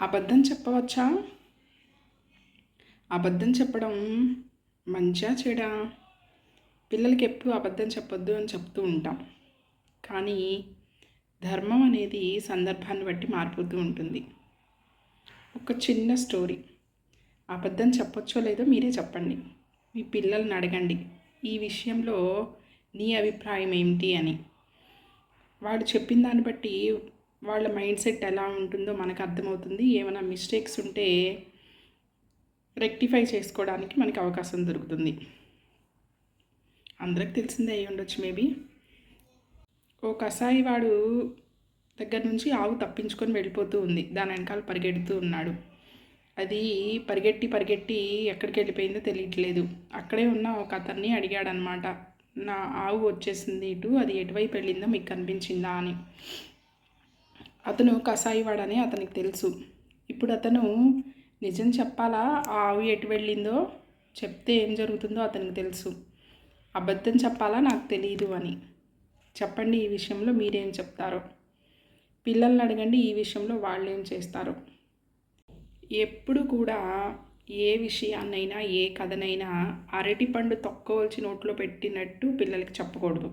అబద్ధం చెప్పవచ్చా? అబద్ధం చెప్పడం మంచా చెడా? పిల్లలకి ఎప్పుడు అబద్ధం చెప్పొద్దు అని చెప్తూ ఉంటాం. కానీ ధర్మం అనేది సందర్భాన్ని బట్టి మారిపోతూ ఉంటుంది. ఒక చిన్న స్టోరీ. అబద్ధం చెప్పొచ్చో లేదో మీరే చెప్పండి. మీ పిల్లల్ని అడగండి, ఈ విషయంలో నీ అభిప్రాయం ఏమిటి అని. వాడు చెప్పిన దాన్ని బట్టి వాళ్ళ మైండ్ సెట్ ఎలా ఉంటుందో మనకు అర్థమవుతుంది. ఏమైనా మిస్టేక్స్ ఉంటే రెక్టిఫై చేసుకోవడానికి మనకి అవకాశం దొరుకుతుంది. అందరికి తెలిసిందే అయి ఉండొచ్చు మేబీ. ఓ కసాయి వాడు దగ్గర నుంచి ఆవు తప్పించుకొని వెళ్ళిపోతూ ఉంది. దాని వెనకాల పరిగెడుతూ ఉన్నాడు. అది పరిగెట్టి పరిగెట్టి ఎక్కడికి వెళ్ళిపోయిందో తెలియట్లేదు. అక్కడే ఉన్న ఒక అతన్ని అడిగాడనమాట, నా ఆవు వచ్చేసింది ఇటు, అది ఎటువైపు వెళ్ళిందో మీకు కనిపించిందా అని. అతను కసాయి వాడని అతనికి తెలుసు. ఇప్పుడు అతను నిజం చెప్పాలా, ఆ ఆవు ఎటు వెళ్ళిందో చెప్తే ఏం జరుగుతుందో అతనికి తెలుసు. అబద్ధం చెప్పాలా నాకు తెలియదు అని. చెప్పండి, ఈ విషయంలో మీరేం చెప్తారో. పిల్లల్ని అడగండి, ఈ విషయంలో వాళ్ళు ఏం చేస్తారో. ఎప్పుడు కూడా ఏ విషయాన్నైనా ఏ కథనైనా అరటిపండు తొక్కవలసి నోట్లో పెట్టినట్టు పిల్లలకి చెప్పకూడదు.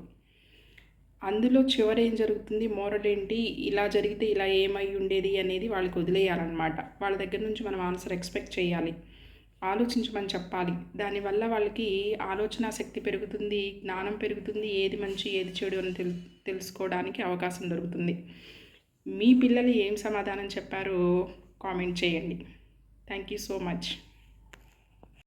అందులో చివరి ఏం జరుగుతుంది, మోరల్ ఏంటి, ఇలా జరిగితే ఇలా ఏమై ఉండేది అనేది వాళ్ళకి వదిలేయాలన్నమాట. వాళ్ళ దగ్గర నుంచి మనం ఆన్సర్ ఎక్స్పెక్ట్ చేయాలి, ఆలోచించమని చెప్పాలి. దానివల్ల వాళ్ళకి ఆలోచన శక్తి పెరుగుతుంది, జ్ఞానం పెరుగుతుంది, ఏది మంచి ఏది చెడు అని తెలుసుకోవడానికి అవకాశం దొరుకుతుంది. మీ పిల్లలు ఏం సమాధానం చెప్పారో కామెంట్ చేయండి. Thank you so much.